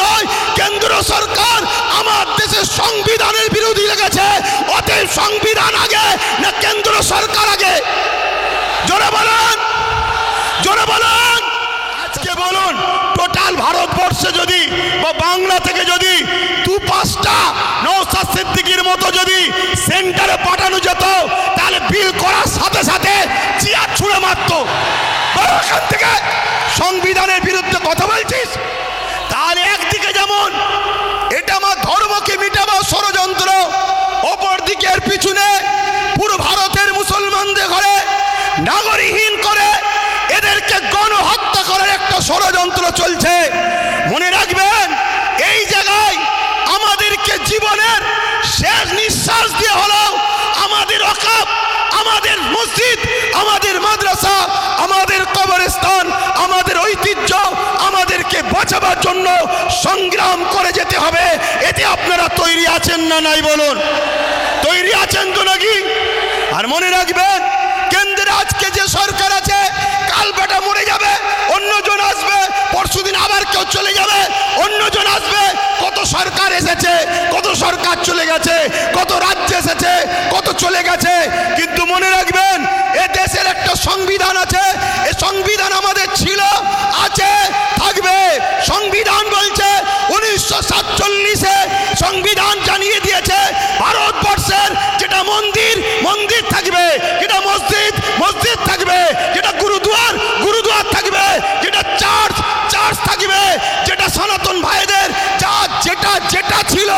নয়, কেন্দ্র সরকার আমার দেশের সংবিধানের বিরোধী লেগেছে। অতএব সংবিধান আগে না কেন্দ্র সরকার আগে? জোরে বলেন, জোরে বলেন। আজকে বলুন, টোটাল ভারতবর্ষে যদি বা বাংলা থেকে যদি 2-5টা নওশাদ সিদ্দিকীর মতো যদি সেন্টারে পাঠানো যেত, তাহলে বিল করার সাথে সাথে চেয়ার ছুঁড়ে মারত। এখান থেকে সংবিধানের বিরুদ্ধে কথা বলছিস? তাহলে একদিকে যেমন এটা আমার ধর্মকে মিটাবার ষড়যন্ত্র, অপর দিকে এর পিছনে পুরো ভারতের মুসলমানদের ঘরে নাগরিকহীন করে এদেরকে গণহত্যা করার একটা ষড়যন্ত্র চলছে। মনে রাখবেন, এই জায়গায় আমাদেরকে জীবনের শেষ নিঃশ্বাস দিয়ে হলেও আমাদের ওয়াকফ, আমাদের মসজিদ, আমাদের মাদ্রাসা, আমাদের কবরস্থান, আমাদের ঐতিহ্য আমাদেরকে বাঁচাবার জন্য সংগ্রাম করে যেতে হবে। এতে আপনারা তৈরি আছেন না নাই বলুন? তৈরি আছেন তো নাকি? আর মনে রাখবেন, কেন্দ্রে আজকে যে সরকার আছে, কাল বেটা মরে যাবে, অন্যজন আসবে, পরশুদিন আবার কেউ চলে যাবে, অন্যজন আসবে। কত সরকার এসেছে, কত সরকার চলে গেছে, কত রাজ্য এসেছে, কত চলে গেছে। কিন্তু মনে রাখবেন, এ দেশের একটা সংবিধান আছে। এই সংবিধান আমাদের ছিল, আছে, থাকবে। সংবিধান বলছে 1947-এ সংবিধান জানিয়ে দিয়েছে ভারতবর্ষের যেটা মন্দির, মন্দির থাকবে, যেটা মসজিদ, মসজিদ থাকবে, যেটা গুরুদুয়ার, গুরুদুয়ার থাকবে, যেটা চার্চ, চার্চ থাকবে, যেটা সনাতন ভাইদের যা যেটা যেটা ছিল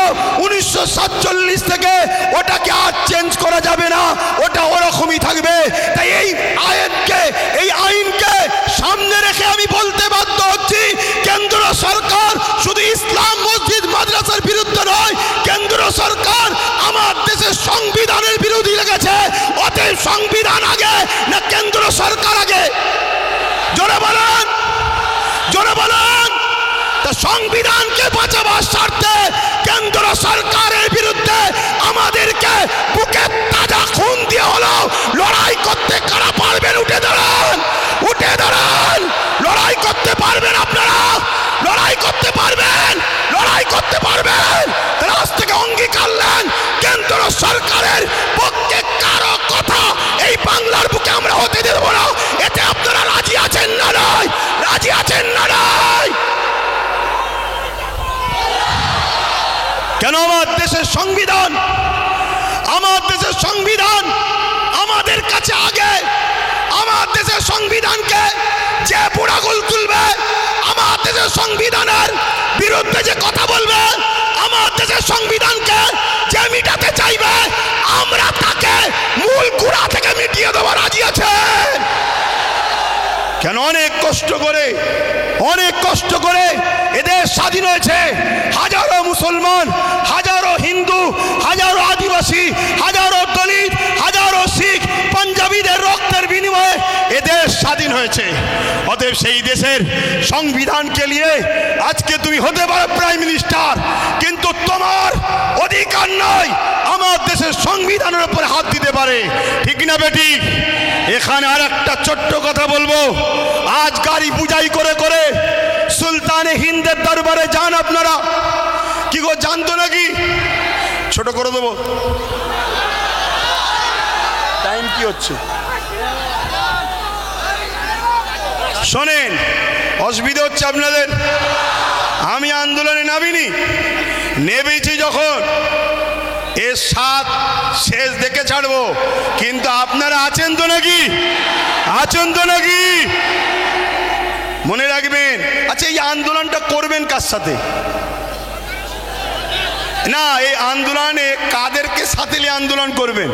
1947 থেকে, ওটাকে আর চেঞ্জ করা যাবে না, ওটা ওরকমই থাকবে। তাই এই আইনকে সামনে রেখে আমি বলতে বাধ্য হচ্ছি, কেন্দ্র সরকার শুধু ইসলাম মসজিদ মাদ্রাসার বিরুদ্ধে নয়, কেন্দ্র সরকার আমার দেশের সংবিধানের বিরোধী লেগেছে। অতএব সংবিধান আগে না কেন্দ্র সরকার আগে? জোরে বলেন, জোরে বলেন। তা সংবিধানকে বাঁচাবার স্বার্থে কেন্দ্র সরকারের বিরুদ্ধে আমাদেরকে বুকে তাজা খুন দিয়ে হলো লড়াই করতে কারা পারবেন? উঠে দাঁড়ান, উঠে দাঁড়ান। লড়াই করতে পারবেন আপনারা? লড়াই করতে পারবেন? লড়াই করতে পারবেন? আজ থেকে অঙ্গীকার নেন, কেন্দ্র সরকারের পক্ষে কারো কথা এই বাংলার বুকে আমরা হতে দেব না। এতে আপনারা রাজি আছেন না নাই? রাজি আছেন না নাই? কেন? আমার দেশের সংবিধান, আমার দেশের সংবিধান আমাদের কাছে আগে। আমার দেশের সংবিধানকে যে বুড়াগুল তুলবে, আমার দেশের সংবিধানের বিরুদ্ধে যে কথা বলবে, আমার দেশের সংবিধানকে যে মিটাতে চাইবে, আমরা তাকে মূল গোড়া থেকে মিটিয়ে দেওয়া রাজি আছে। কেন? অনেক কষ্ট করে এদের স্বাধীন হয়েছে। হাজারো মুসলমান, হাজারো হিন্দু, হাজারো আদিবাসী, হাজারো দলিত, হাজারো শিখ, পাঞ্জাবিদের রক্তের বিনিময়ে এদের স্বাধীন হয়েছে। অতএব সেই দেশের সংবিধানকে নিয়ে আজকে তুমি হতে পারো প্রাইম মিনিস্টার, কিন্তু তোমার অধিকার নয় আমার দেশের সংবিধানের উপরে হাত দিতে পারে। ঠিক না বেটি? এখানে আর একটা ছোট্ট কথা বলবো। আজ গাড়ি পূজাই করে করে সুলতানে হিন্দের দরবারে যান আপনারা। কি গো, জানতো নাকি? ছোট করে দেবো, টাইম কি হচ্ছে? শোনেন, অসুবিধা হচ্ছে আপনাদের। আমি আন্দোলনে নামিনি, নেমেছি যখন এর সাত শেষ দেখে ছাড়বো। কিন্তু আপনারা আছেন তো নাকি? আছেন তো নাকি? মনে রাখবেন। আচ্ছা, এই আন্দোলনটা করবেন কার সাথে? না, এই আন্দোলনে কাদেরকে সাথে নিয়ে আন্দোলন করবেন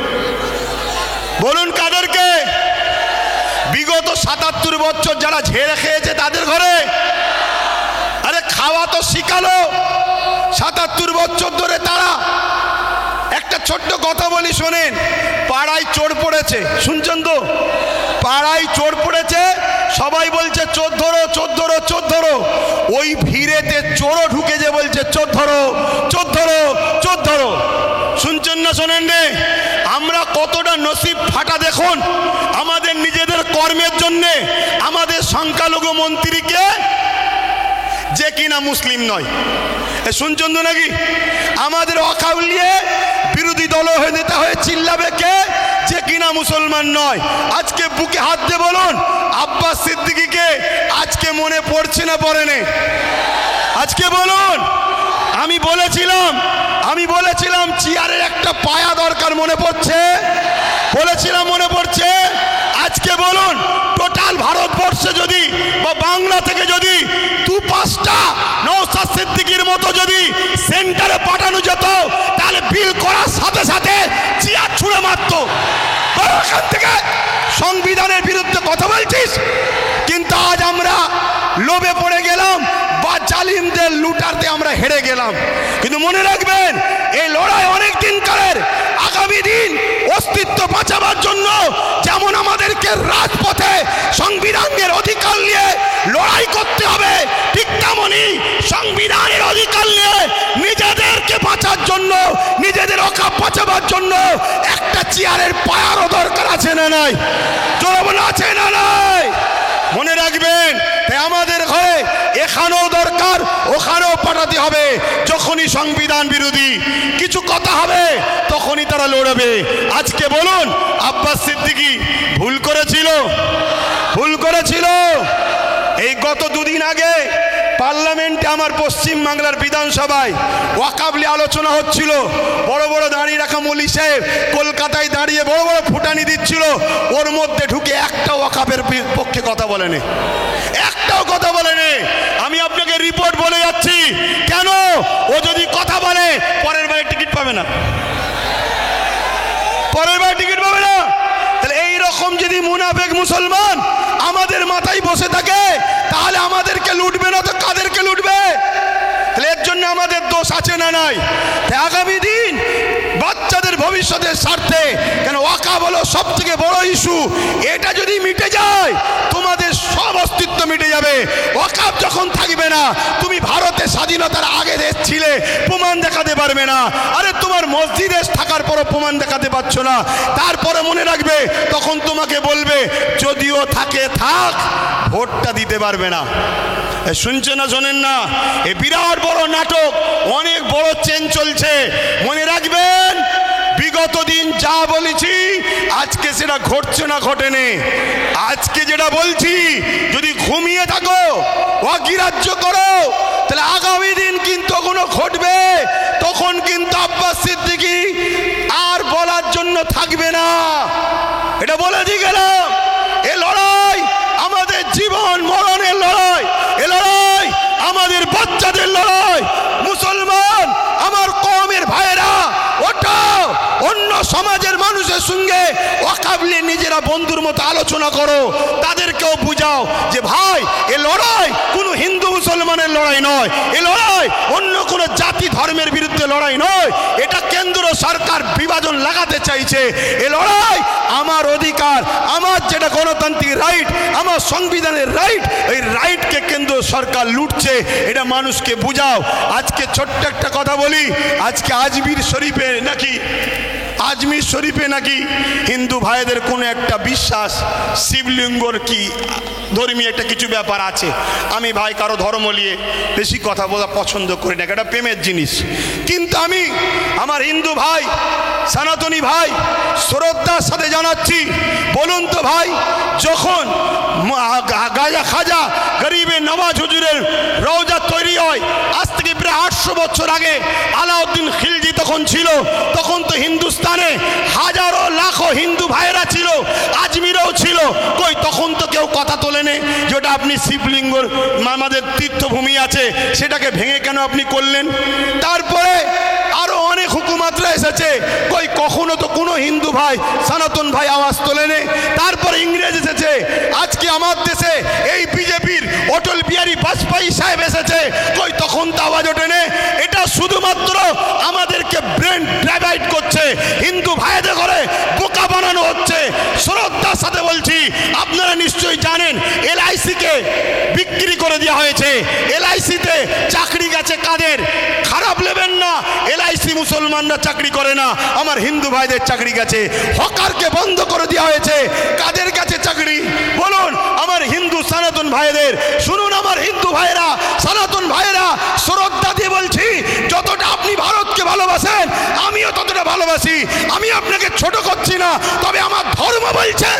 বলুন? কাদেরকে? বিগত ৭৭ বছর যারা ঝেড়ে খেয়েছে তাদের ঘরে? আরে খাওয়া তো শিখালো ৭৭ বছর ধরে তারা। একটা ছোট্ট কথা বলি শোনেন, পাড়ায় চোর পড়েছে, শুনছেন তো? পাড়ায় চোর পড়েছে, সবাই বলছে চোর ধরো, চোর ধরো, চোর ধরো। ওই ভিড়েতে চোরও ঢুকে যে বলছে চোর ধরো, চোর ধরো, চোর ধরো। শুনছেন না শোনেন রে? আমরা কতটা নসিব ফাটা দেখুন। আমাদের নিজেদের কর্মের জন্যে আমাদের সংখ্যালঘু মন্ত্রীকে যে কিনা মুসলিম নয়। শুনছেন তো নাকি? আমাদের ওয়াকফ নিয়ে বিরোধী দল হয়ে নেতা হয়ে চিল্লাবে কে? যে কিনা মুসলমান নয়। আজকে বুকে হাত দিয়ে বলুন, আব্বাস সিদ্দিকীকে আজকে মনে পড়ছে না পড়েনি? আজকে বলুন। আমি বলেছিলাম চেয়ারের একটা পায়া দরকার, মনে পড়ছে? বলেছিলাম মনে পড়ছে? আজকে বলুন, টোটাল ভারতবর্ষে যদি বা বাংলা থেকে যদি 2-5টা নওশাদ সিদ্দিকীর মতো যদি সেন্টারে পাঠানো যেত, তাহলে বিল করার সাথে সাথে চেয়ার ছুঁড়ে মারত। এখান থেকে সংবিধানের বিরুদ্ধে কথা বলছিস, কিন্তু আজ আমরা লোভে পড়ে গেলাম বা জালিমদের লুটারতে আমরা হেরে গেলাম। কিন্তু মনে রাখবেন, এই লড়াই অনেক দিন কালের। আগামী দিন অস্তিত্ব বাঁচাবার জন্য যেমন আমাদেরকে রাজপথে সংবিধানের অধিকার নিয়ে লড়াই করতে হবে, ঠিক তেমনি সংবিধানের অধিকার নিয়ে নিজেদেরকে বাঁচার জন্য, নিজেদের ওয়াকফ বাঁচাবার জন্য একটা চেয়ারের পায়ারও দরকার আছে না নাই? জোর আছে না নাই? মনে রাখবেন, তাই আমাদের ঘরে এখানেও দরকার, ওখানেও পাঠাতে হবে। যখনই সংবিধান বিরোধী কিছু কথা হবে, তখনই তারা লড়বে। আজকে বলুন, আব্বাস সিদ্দিকী ভুল করেছিল। এই গত দুদিন আগে পার্লামেন্টে আমার পশ্চিম বাংলার বিধানসভায় ওয়াকফ নিয়ে আলোচনা হচ্ছিল। বড় বড় দাঁড়িয়ে রাখা মৌলী সাহেব কলকাতায় দাঁড়িয়ে বড় বড় ফুটানি দিচ্ছিল, ওর মধ্যে ঢুকে একটা ওয়াকফের পক্ষে কথা বলেনি, একটাও কথা বলেনি। আমি আপনাকে রিপোর্ট বলে যাচ্ছি, কেন? ও যদি কথা বলে পরের বারে টিকিট পাবে না, তাহলে এইরকম যদি মুনাফেক মুসলমান আমাদের মাথায় বসে থাকে, তাহলে আমাদেরকে লুটবে না তো কাদেরকে লুটবে? তাহলে এর জন্য আমাদের দোষ আছে না নাই? আগামী দিন বাচ্চাদের ভবিষ্যতের স্বার্থে, কেন ওয়াকফ হলো সব থেকে বড় ইস্যু, এটা যদি মিটে যায় তোমাদের সব অস্তিত্ব মিটে যাবে। ওয়াকফ যখন থাকবে না, তুমি ভারতে স্বাধীনতার আগে দেশ ছিলে, প্রমাণ দেখাতে পারবে না। আরে তোমার মসজিদে থাকার পরও প্রমাণ দেখাতে পারছো না, তারপরে মনে রাখবে তখন তোমাকে বলবে যদিও থাকে থাক, ভোটটা দিতে পারবে না। শুনছেন না শোনেন না? এ বিরাট বড় নাটক, অনেক বড় চেন চলছে। মনে রাখবেন, বিগত দিন যা বলেছি আজকে সেটা ঘটছে না ঘটেনি। আজকে যেটা বলছি, যদি ঘুমিয়ে থাকো, অগ্রাহ্য করো, তাহলে আগামী দিন কিন্তু কোনো ঘটবে, তখন কিন্তু আব্বাস সিদ্দিকী আর বলার জন্য থাকবে না। এটা বলে দিয়ে গেলাম। এ লড়াই আমাদের জীবন মরণের লড়াই, এ লড়াই আমাদের বাচ্চাদের লড়াই। মুসলমান আমার কওমের ভাইয়েরা, ওটা অন্য সমাজের মানুষের সঙ্গে ওয়াকফ নিয়ে নিজেরা বন্ধুর মতো আলোচনা করো, তাদেরকেও বুঝাও যে ভাই, এ লড়াই কোনো হিন্দু মুসলমানের লড়াই নয়, এ লড়াই অন্য কোনো জাতি ধর্মের বিরুদ্ধে লড়াই নয়। এটা কেন্দ্র সরকার বিভাজন লাগাতে চাইছে। এ লড়াই আমার অধিকার, আমার যেটা গণতান্ত্রিক রাইট, আমার সংবিধানের রাইট, এই রাইটকে কেন্দ্র সরকার লুটছে, এটা মানুষকে বুঝাও। আজকে ছোট্ট একটা কথা বলি, আজকে আজমির শরীফে নাকি হিন্দু ভাইদের কোনো একটা বিশ্বাস, শিবলিঙ্গর কি ধর্মীয় একটা কিছু ব্যাপার আছে। আমি ভাই কারো ধর্ম নিয়ে বেশি কথা বলা পছন্দ করি না, এটা প্রেমের জিনিস। কিন্তু আমি আমার হিন্দু ভাই, সনাতনী ভাই শ্রদ্ধার সাথে জানাচ্ছি, বলুন তো ভাই, যখন খাজা গরিবে নওয়াজ হুজুরের রওজা তৈরি হয়, আজ থেকে প্রায় 800 বছর আগে আলাউদ্দিন খিলজি তখন ছিল, তখন তো হিন্দুস্তানে হাজারো লাখো হিন্দু ভাইয়েরা ছিল, আজমিরেও ছিল। কই তখন তো কেউ কথা তোলেনি যেটা আপনি শিবলিঙ্গর আমাদের তীর্থভূমি আছে, সেটাকে ভেঙে কেন আপনি করলেন? তারপরে আরো অনেক হুকুমাতরা এসেছে, কই কখনো তো কোনো হিন্দু ভাই, সনাতন ভাই আওয়াজ তোলেনি। তারপরে ইংরেজ এসেছে, আজকে আমার দেশে এই বিজেপির অটল বিহারী বাজপেয়ী সাহেব এসেছে, কই তখন তো আওয়াজ ওঠেনি। এটা শুধুমাত্র আমাদেরকে ব্রেন ডাইভার্ট করছে, হিন্দু ভাইদের ঘরে বোকা বানানো হচ্ছে। শ্রদ্ধার সাথে বলছি, আপনারা নিশ্চয়ই জানেন LIC-কে বিক্রি করে দেওয়া হয়েছে। LIC-তে চাকরি গেছে কাদের? খারাপ নেবেন না, LIC মুসলমানরা চাকরি করে না, আমার হিন্দু ভাইদের চাকরি গেছে। হকারকে বন্ধ করে দেওয়া হয়েছে, কাদের কাছে চাকরি বলুন? আমার হিন্দু সনাতন ভাইদের। শুনুন আমার হিন্দু ভাইরা, সনাতন ভাইরা, শ্রদ্ধা দিয়ে বলছি, যতটা আপনি ভারতকে ভালোবাসেন আমিও ততটা ভালোবাসি। আমি আপনাকে ছোট করছি না, তবে আমার ধর্ম বলছে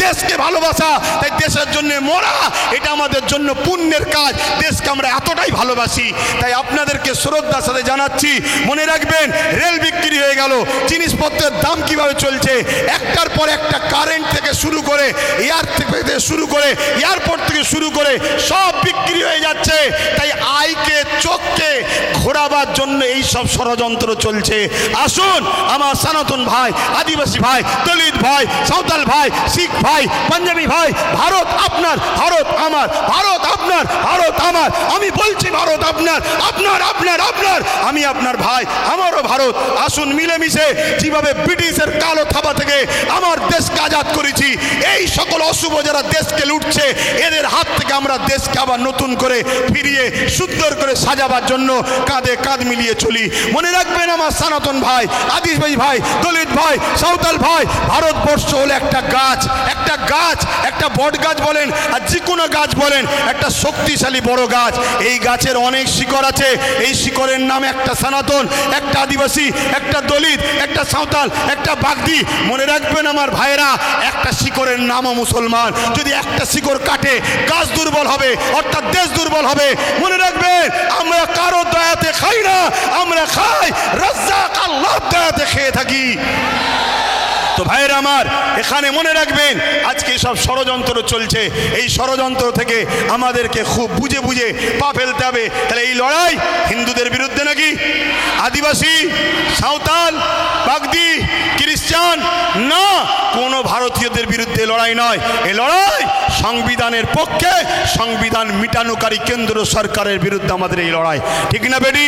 দেশকে ভালোবাসা, তাই দেশের জন্য মরা এটা আমাদের জন্য পুণ্যের কাজ। দেশকে আমরা এতটাই ভালোবাসি, তাই আপনাদেরকে শ্রদ্ধার সাথে জানাচ্ছি, মনে রাখবেন রেল বিক্রি হয়ে গেল, জিনিসপত্রের দাম কিভাবে চলছে, একটার পর একটা, কারেন্ট থেকে শুরু করে এয়ারপোর্ট থেকে শুরু করে সব বিক্রি হয়ে যাচ্ছে। তাই আইকে চোখকে ঘোরাবার জন্য এই সব ষড়যন্ত্র চলছে। আসুন আমার সনাতন ভাই, আদিবাসী ভাই, দলিত ভাই, সাঁওতাল ভাই, শিখ ভাই, পাঞ্জাবি ভাই, ভারত আপনার, ভারত আমার, ভারত আপনার, ভারত আমার। আমি বলছি ভারত আপনার, আপনার আপনার আপনার, আমি আপনার ভাই, আমারও ভারত। আসুন মিলেমিশে যেভাবে ব্রিটিশের কালো থাবা থেকে আমার দেশকে আজাদ করেছি, এই সকল অশুভ যারা দেশকে লুটছে এদের হাত থেকে আমরা দেশকে আবার নতুন করে ফিরিয়ে সুন্দর করে সাজাবার জন্য কাঁধে কাঁধ মিলিয়ে চলি। মনে রাখবেন আমার সনাতন ভাই, আদিবাসী ভাই, দলিত ভাই, সাঁওতাল ভাই, ভারতবর্ষ হলো একটা গাছ, একটা গাছ, একটা বট গাছ বলেন আর যে কোনো গাছ বলেন, একটা শক্তিশালী বড় গাছ। এই গাছের অনেক শিকড় আছে, এই শিকড়ের নাম একটা সনাতন, একটা আদিবাসী, একটা দলিত, একটা সাঁওতাল, একটা বাগদি। মনে রাখবেন আমার ভাইরা, একটা শিকড়ের নামও মুসলমান। যদি একটা শিকড় কাটে গাছ দুর্বল হবে, অর্থাৎ দেশ দুর্বল হবে। মনে রাখবেন আমরা কারো দয়াতে খাই না, আমরা খাই রাজ্জাক আল্লাহর দয়াতে খেয়ে থাকি। তো ভাইয়েরা আমার, এখানে মনে রাখবেন আজকে সব ষড়যন্ত্র চলছে, এই ষড়যন্ত্র থেকে আমাদেরকে খুব বুঝে বুঝে পা ফেলতে হবে। তাহলে এই লড়াই হিন্দুদের বিরুদ্ধে নাকি আদিবাসী, সাঁওতাল, বাগদি, খ্রিস্টান না, কোনো ভারতীয়দের বিরুদ্ধে লড়াই নয়। এই লড়াই সংবিধানের পক্ষে, সংবিধান মিটানোকারী কেন্দ্র সরকারের বিরুদ্ধে আমাদের এই লড়াই, ঠিক না বেটি?